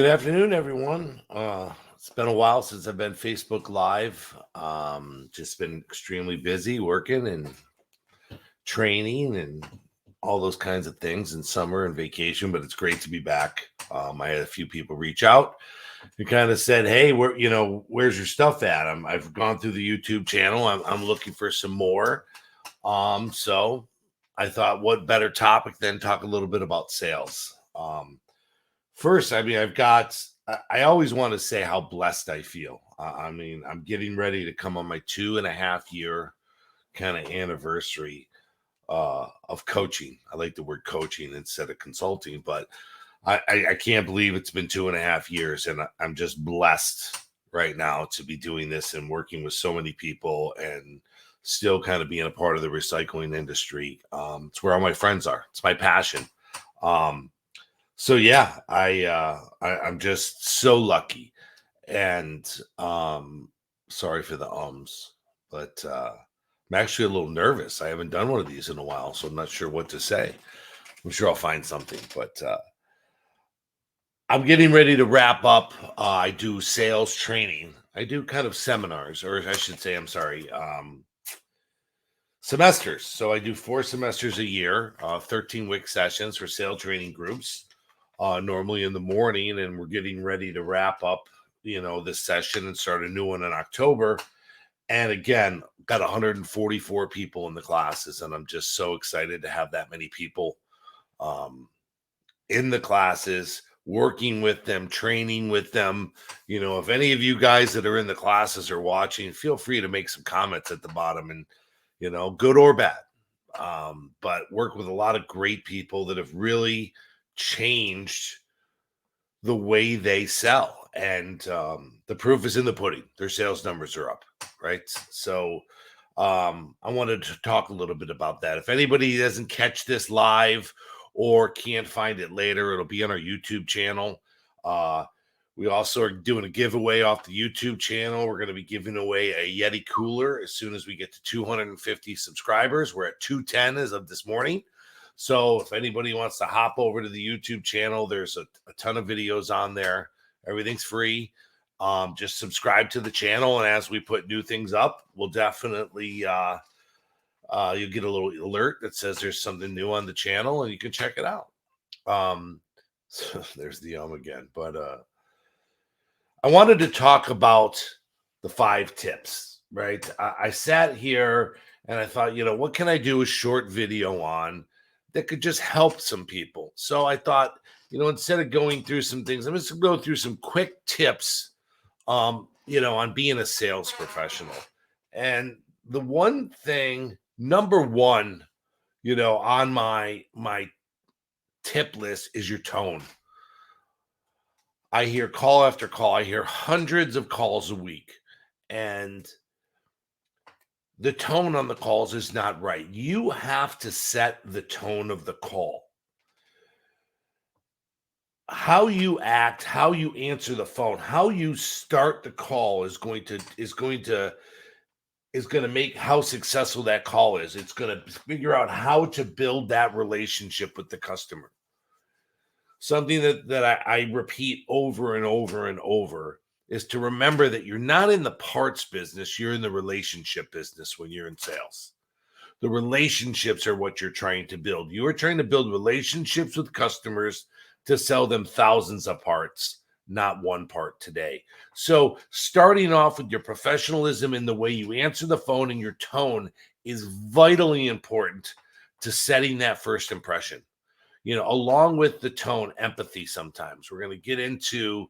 Good afternoon, everyone. It's been a while since I've been Facebook Live. Just been extremely busy working and training and all those kinds of things in summer and vacation, but it's great to be back. I had a few people reach out and kind of said, "Hey, where's your stuff at?" I've gone through the YouTube channel. I'm looking for some more. So I thought, what better topic than talk a little bit about sales? First, I always want to say how blessed I feel. I'm getting ready to come on my 2.5 year kind of anniversary of coaching. I like the word coaching instead of consulting, but I can't believe it's been 2.5 years, and I'm just blessed right now to be doing this and working with so many people and still kind of being a part of the recycling industry. It's where all my friends are. It's my passion. So yeah, I'm just so lucky, and sorry for the but I'm actually a little nervous. I haven't done one of these in a while, so I'm not sure what to say. I'm sure I'll find something, but I'm getting ready to wrap up. I do sales training. I do kind of seminars, or I should say, I'm sorry, semesters. So I do 4 semesters a year, 13-week sessions for sales training groups. Normally in the morning, and we're getting ready to wrap up, this session and start a new one in October. And again, got 144 people in the classes, and I'm just so excited to have that many people in the classes, working with them, training with them. If any of you guys that are in the classes are watching, feel free to make some comments at the bottom, and good or bad. But work with a lot of great people that have really changed the way they sell, and the proof is in the pudding. Their sales numbers are up, right? So I wanted to talk a little bit about that. If anybody doesn't catch this live or can't find it later, it'll be on our YouTube channel. We also are doing a giveaway off the YouTube channel. We're going to be giving away a Yeti cooler as soon as we get to 250 subscribers. We're at 210 as of this morning. So if anybody wants to hop over to the YouTube channel, there's a ton of videos on there. Everything's free. Just subscribe to the channel, and as we put new things up, we'll definitely you'll get a little alert that says there's something new on the channel, and you can check it out. So there's the again, but I wanted to talk about the 5 tips, right? I sat here and I thought, what can I do a short video on that could just help some people? So I thought, instead of going through some things, I'm just going to go through some quick tips, on being a sales professional. And the one thing, number one, on my tip list is your tone. I hear call after call. I hear hundreds of calls a week, and the tone on the calls is not right. You have to set the tone of the call. How you act, how you answer the phone, how you start the call is going to make how successful that call is. It's going to figure out how to build that relationship with the customer. Something that I repeat over and over and over is to remember that you're not in the parts business, you're in the relationship business when you're in sales. The relationships are what you're trying to build. You are trying to build relationships with customers to sell them thousands of parts, not one part today. So starting off with your professionalism in the way you answer the phone and your tone is vitally important to setting that first impression. Along with the tone, empathy. Sometimes we're going to get into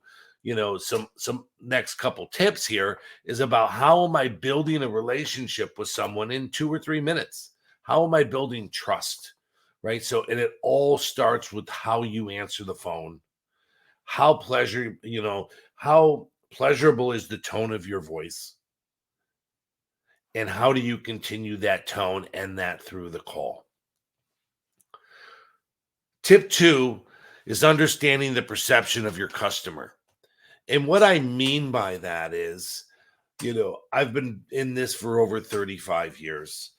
some next couple tips here is about how am I building a relationship with someone in 2 or 3 minutes? How am I building trust, right? So, and it all starts with how you answer the phone, how pleasurable is the tone of your voice, and how do you continue that tone and that through the call. Tip 2 is understanding the perception of your customer. And what I mean by that is, I've been in this for over 35 years.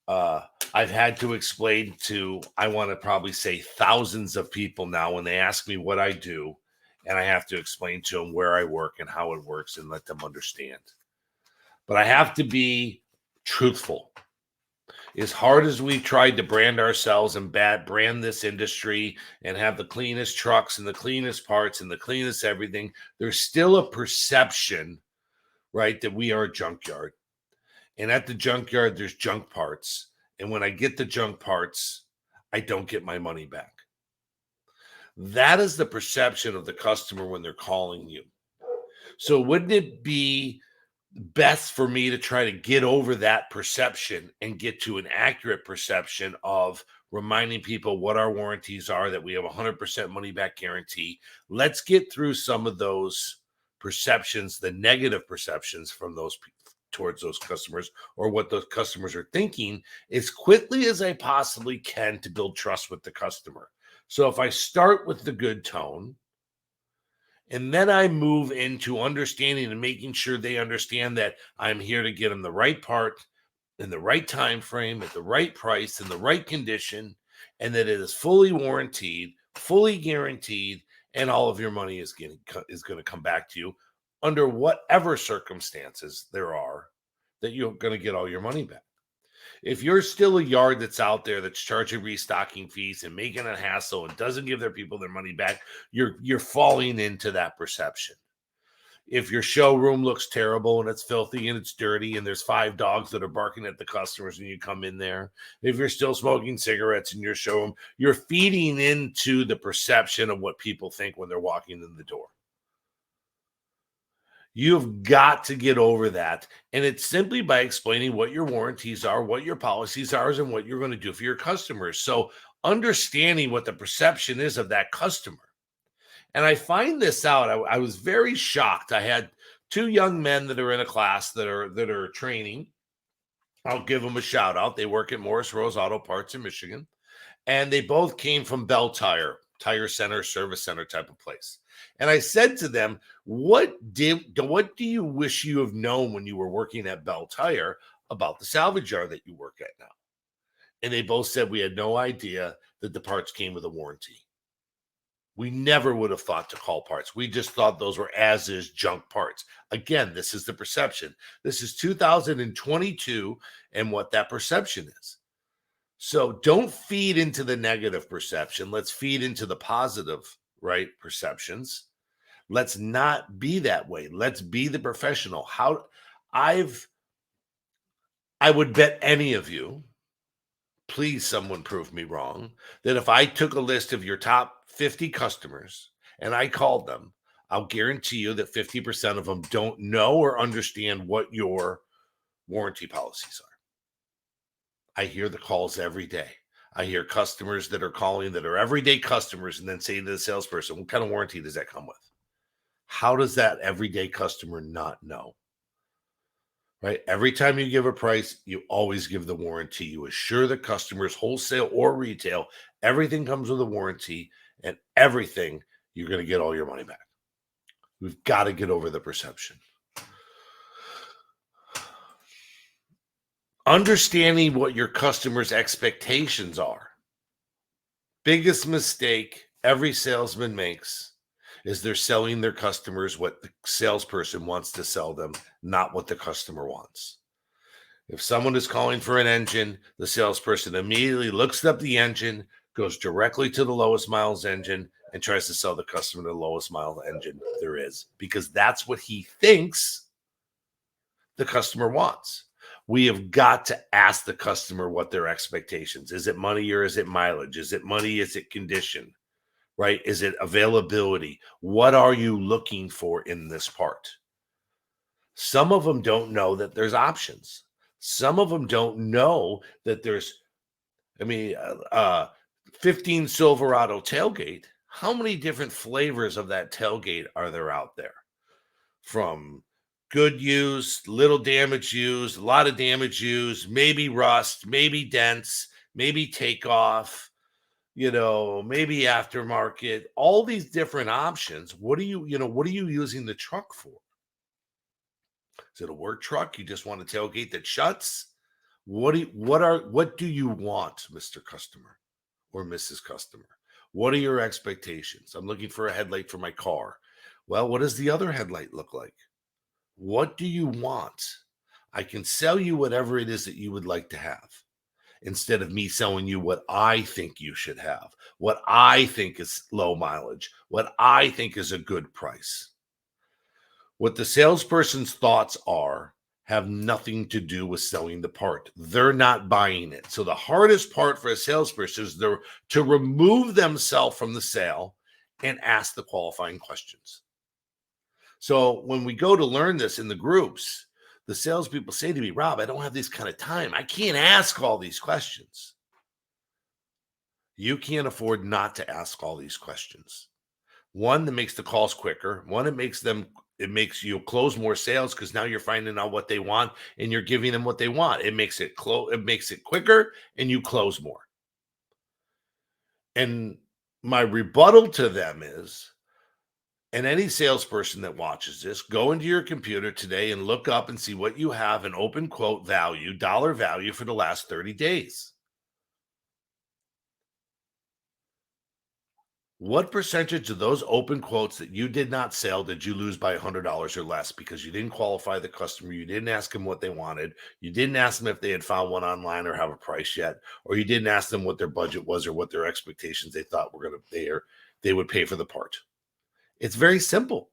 I've had to explain to, I want to probably say thousands of people now when they ask me what I do. and I have to explain to them where I work and how it works and let them understand. But I have to be truthful. As hard as we tried to brand ourselves and brand this industry and have the cleanest trucks and the cleanest parts and the cleanest everything, there's still a perception, right, that we are a junkyard. And at the junkyard, there's junk parts. And when I get the junk parts, I don't get my money back. That is the perception of the customer when they're calling you. So wouldn't it be best for me to try to get over that perception and get to an accurate perception of reminding people what our warranties are, that we have 100% money back guarantee? Let's get through some of those perceptions, the negative perceptions from those towards those customers, or what those customers are thinking, as quickly as I possibly can to build trust with the customer. So if I start with the good tone, and then I move into understanding and making sure they understand that I'm here to get them the right part in the right time frame at the right price in the right condition, and that it is fully warranted, fully guaranteed, and all of your money is going to come back to you under whatever circumstances there are, that you're going to get all your money back. If you're still a yard that's out there that's charging restocking fees and making a hassle and doesn't give their people their money back, you're falling into that perception. If your showroom looks terrible and it's filthy and it's dirty and there's 5 dogs that are barking at the customers when you come in there, if you're still smoking cigarettes in your showroom, you're feeding into the perception of what people think when they're walking in the door. You've got to get over that. And it's simply by explaining what your warranties are, what your policies are, and what you're going to do for your customers. So understanding what the perception is of that customer. And I find this out. I was very shocked. I had 2 young men that are in a class that are training. I'll give them a shout out. They work at Morris Rose Auto Parts in Michigan. And they both came from Bell Tire Center, Service Center type of place. And I said to them, what do you wish you have known when you were working at Bell Tire about the salvage yard that you work at now? And they both said, we had no idea that the parts came with a warranty. We never would have thought to call parts. We just thought those were as is junk parts. Again, this is the perception. This is 2022 and what that perception is. So don't feed into the negative perception. Let's feed into the positive, right, perceptions. Let's not be that way. Let's be the professional. I would bet any of you, please someone prove me wrong, that if I took a list of your top 50 customers and I called them, I'll guarantee you that 50% of them don't know or understand what your warranty policies are. I hear the calls every day. I hear customers that are calling that are everyday customers and then say to the salesperson, what kind of warranty does that come with? How does that everyday customer not know? Right? Every time you give a price, you always give the warranty. You assure the customers, wholesale or retail, everything comes with a warranty, and everything, you're going to get all your money back. We've got to get over the perception. Understanding what your customers' expectations are. Biggest mistake every salesman makes is they're selling their customers what the salesperson wants to sell them, not what the customer wants. If someone is calling for an engine, the salesperson immediately looks up the engine, goes directly to the lowest miles engine, and tries to sell the customer the lowest mile engine there is, because that's what he thinks the customer wants. We have got to ask the customer what their expectations. Is it money or is it mileage? Is it money? Is it condition? Right? Is it availability? What are you looking for in this part? Some of them don't know that there's options. Some of them don't know that there's, 15 Silverado tailgate. How many different flavors of that tailgate are there out there? From good use, little damage used, a lot of damage used, maybe rust, maybe dents, maybe takeoff, maybe aftermarket, all these different options. What are you using the truck for? Is it a work truck? You just want a tailgate that shuts? What do you want, Mr. Customer or Mrs. Customer? What are your expectations? I'm looking for a headlight for my car. Well, what does the other headlight look like? What do you want? I can sell you whatever it is that you would like to have instead of me selling you what I think you should have, what I think is low mileage, what I think is a good price. What the salesperson's thoughts are have nothing to do with selling the part. They're not buying it. So the hardest part for a salesperson is to remove themselves from the sale and ask the qualifying questions. So when we go to learn this in the groups, the salespeople say to me, Rob, I don't have this kind of time. I can't ask all these questions. You can't afford not to ask all these questions. One, that makes the calls quicker. One, it makes you close more sales because now you're finding out what they want and you're giving them what they want. It makes it quicker and you close more. And my rebuttal to them is, and any salesperson that watches this, go into your computer today and look up and see what you have an open quote value, dollar value for the last 30 days. What percentage of those open quotes that you did not sell did you lose by $100 or less because you didn't qualify the customer? You didn't ask them what they wanted. You didn't ask them if they had found one online or have a price yet, or you didn't ask them what their budget was or what their expectations they thought were going to they would pay for the part. It's very simple.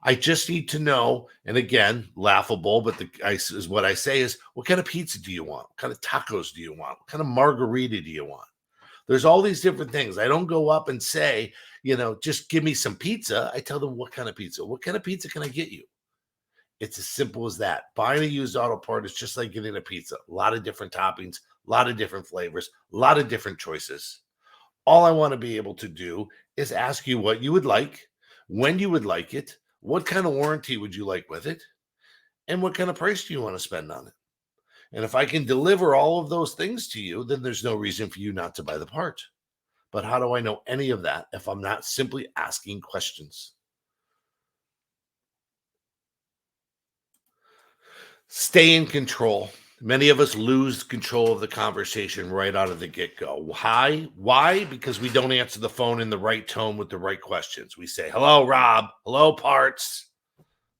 I just need to know, and again, laughable, but is what I say is, what kind of pizza do you want? What kind of tacos do you want? What kind of margarita do you want? There's all these different things. I don't go up and say, just give me some pizza. I tell them, what kind of pizza? What kind of pizza can I get you? It's as simple as that. Buying a used auto part is just like getting a pizza. A lot of different toppings, a lot of different flavors, a lot of different choices. All I want to be able to do is ask you what you would like, when you would like it, what kind of warranty would you like with it, and what kind of price do you want to spend on it? And if I can deliver all of those things to you, then there's no reason for you not to buy the part. But how do I know any of that if I'm not simply asking questions? Stay in control. Many of us lose control of the conversation right out of the get-go. Why? Why? Because we don't answer the phone in the right tone with the right questions. We say, hello, Rob. Hello, parts.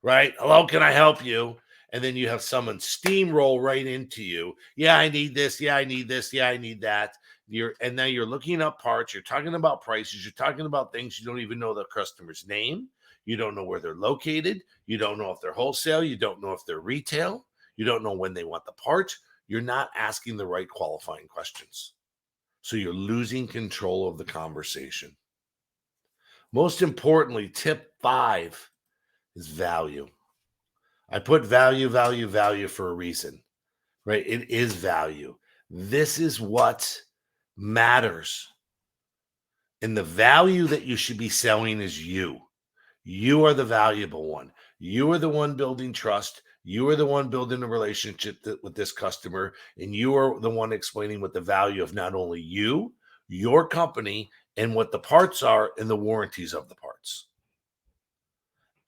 Right? Hello, can I help you? And then you have someone steamroll right into you. Yeah, I need this. Yeah, I need this. Yeah, I need that. And now you're looking up parts. You're talking about prices. You're talking about things you don't even know the customer's name. You don't know where they're located. You don't know if they're wholesale. You don't know if they're retail. You don't know when they want the part. You're not asking the right qualifying questions. So you're losing control of the conversation. Most importantly, tip 5 is value. I put value for a reason, right? It is value. This is what matters. And the value that you should be selling is you. You are the valuable one. You are the one building trust. You are the one building a relationship with this customer. And you are the one explaining what the value of not only you, your company, and what the parts are and the warranties of the parts.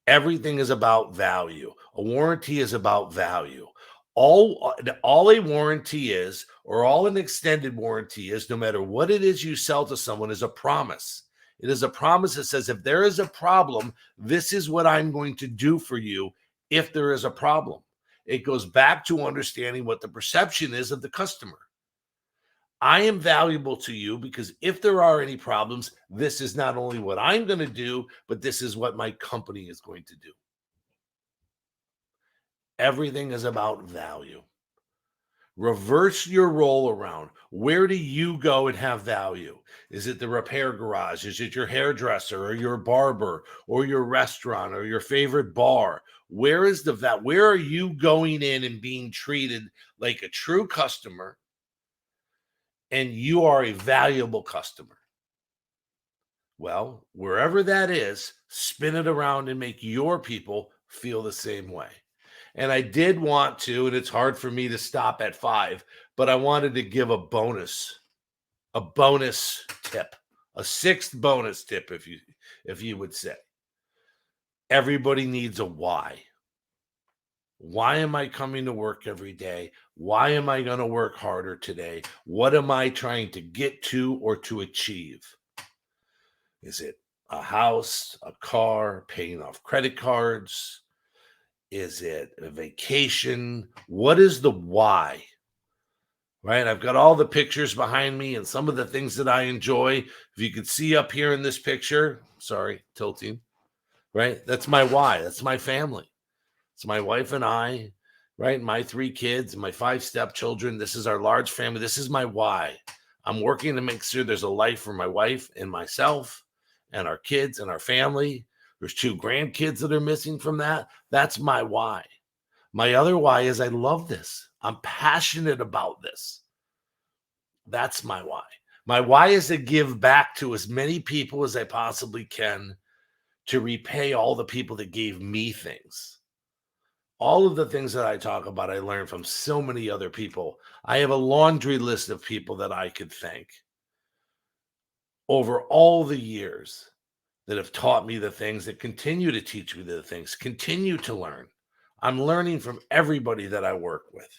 Everything is about value. A warranty is about value. All a warranty is, or all an extended warranty is, no matter what it is you sell to someone, is a promise. It is a promise that says, if there is a problem, this is what I'm going to do for you if there is a problem. It goes back to understanding what the perception is of the customer. I am valuable to you because if there are any problems, this is not only what I'm going to do, but this is what my company is going to do. Everything is about value. Reverse your role around. Where do you go and have value? Is it the repair garage? Is it your hairdresser or your barber or your restaurant or your favorite bar? Where is where are you going in and being treated like a true customer? And you are a valuable customer. Well, wherever that is, spin it around and make your people feel the same way. And I did want to, and it's hard for me to stop at 5, but I wanted to give a bonus tip, a 6th bonus tip, if you would say. Everybody needs a why. Why am I coming to work every day? Why am I going to work harder today? What am I trying to get to or to achieve? Is it a house, a car, paying off credit cards? Is it a vacation? What is the why? Right? I've got all the pictures behind me and some of the things that I enjoy. If you could see up here in this picture, sorry, tilting, right? That's my why. That's my family. It's my wife and I, right? My 3 kids and my 5 stepchildren. This is our large family. This is my why. I'm working to make sure there's a life for my wife and myself and our kids and our family. There's 2 grandkids that are missing from that. That's my why. My other why is I love this. I'm passionate about this. That's my why. My why is to give back to as many people as I possibly can to repay all the people that gave me things. All of the things that I talk about, I learned from so many other people. I have a laundry list of people that I could thank over all the years that have taught me the things, that continue to teach me the things, continue to learn. I'm learning from everybody that I work with.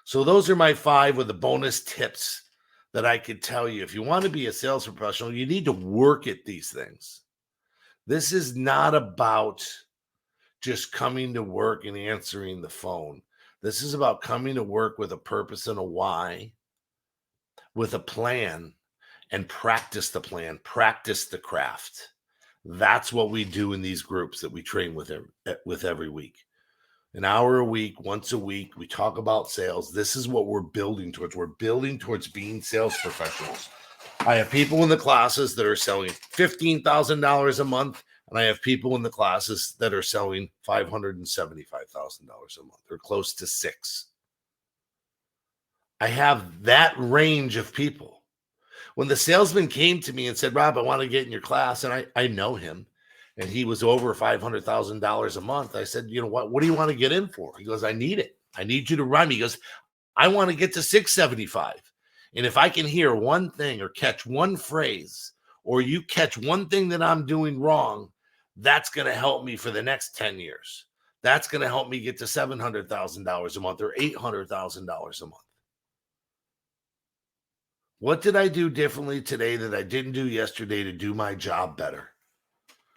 So those are my 5 with the bonus tips that I could tell you. If you want to be a sales professional, you need to work at these things. This is not about just coming to work and answering the phone. This is about coming to work with a purpose and a why, with a plan, and practice the plan, practice the craft. That's what we do in these groups that we train with every week. An hour a week, once a week, we talk about sales. This is what we're building towards. We're building towards being sales professionals. I have people in the classes that are selling $15,000 a month, and I have people in the classes that are selling $575,000 a month, or close to 6. I have that range of people. When the salesman came to me and said, Rob, I want to get in your class, and I know him, and he was over $500,000 a month. I said, you know what do you want to get in for? He goes, I need it. I need you to run me. He goes, I want to get to 675. And if I can hear one thing or catch one phrase, or you catch one thing that I'm doing wrong, that's going to help me for the next 10 years. That's going to help me get to $700,000 a month or $800,000 a month. What did I do differently today that I didn't do yesterday to do my job better?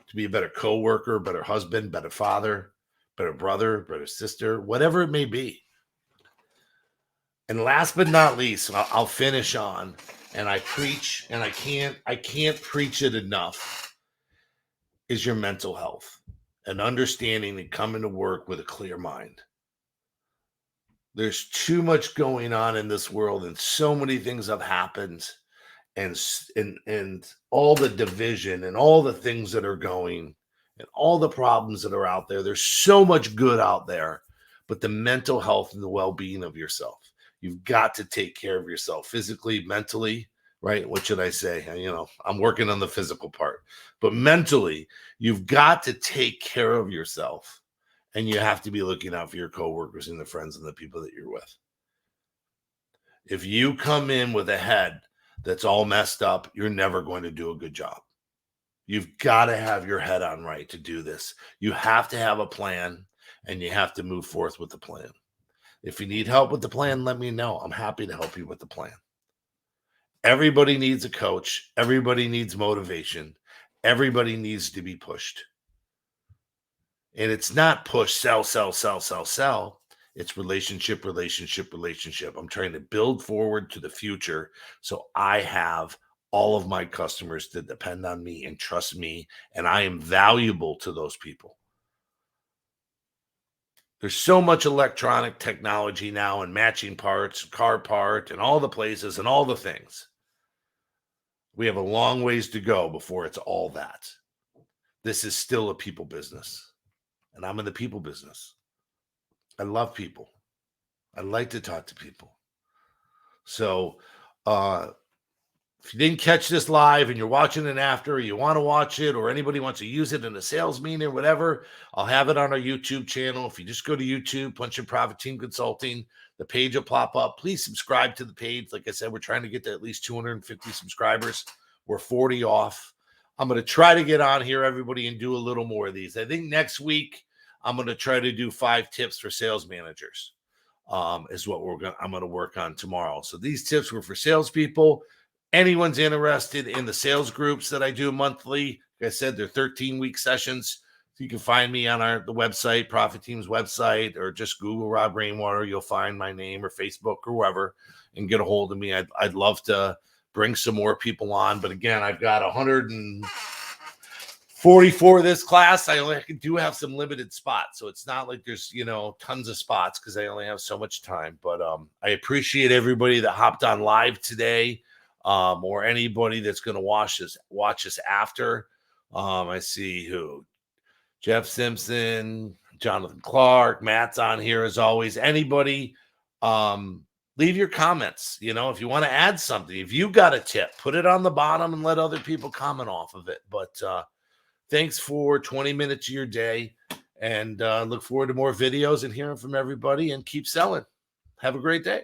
To be a better coworker, better husband, better father, better brother, better sister, whatever it may be. And last but not least, I'll finish on, and I preach, and I can't preach it enough, is your mental health and understanding and coming to work with a clear mind. There's too much going on in this world, and so many things have happened, and all the division and all the things that are going and all the problems that are out there. There's so much good out there, but the mental health and the well-being of yourself. You've got to take care of yourself physically, mentally, right? What should I say? I'm working on the physical part, but mentally, you've got to take care of yourself, and you have to be looking out for your coworkers and the friends and the people that you're with. If you come in with a head that's all messed up, you're never going to do a good job. You've got to have your head on right to do this. You have to have a plan, and you have to move forth with the plan. If you need help with the plan, let me know. I'm happy to help you with the plan. Everybody needs a coach. Everybody needs motivation. Everybody needs to be pushed. And it's not push, sell, sell, sell, sell, sell. It's relationship, relationship, relationship. I'm trying to build forward to the future so I have all of my customers that depend on me and trust me, and I am valuable to those people. There's so much electronic technology now, and matching parts, car part, and all the places and all the things. We have a long ways to go before it's all that. This is still a people business, and I'm in the people business. I love people. I like to talk to people. So if you didn't catch this live and you're watching it after, or you want to watch it, or anybody wants to use it in a sales meeting or whatever, I'll have it on our YouTube channel. If you just go to YouTube, punch in Profit Team Consulting, the page will pop up. Please subscribe to the page. Like I said, we're trying to get to at least 250 subscribers. We're 40 off. I'm going to try to get on here, everybody, and do a little more of these. I think next week I'm going to try to do 5 tips for sales managers. Is what I'm going to work on tomorrow. So these tips were for salespeople. anyone's interested in the sales groups that I do monthly, like I said, they're 13-week sessions. So you can find me on the website, Profit Team's website, or just Google Rob Rainwater. You'll find my name, or Facebook, or wherever, and get a hold of me. I'd love to bring some more people on. But again, I've got 144 this class. I only do have some limited spots, so it's not like there's tons of spots because I only have so much time. But I appreciate everybody that hopped on live today, or anybody that's going to watch us after. I see who. Jeff Simpson, Jonathan Clark, Matt's on here as always. Anybody, leave your comments. If you want to add something, if you got a tip, put it on the bottom and let other people comment off of it. But thanks for 20 minutes of your day, and look forward to more videos and hearing from everybody, and keep selling. Have a great day.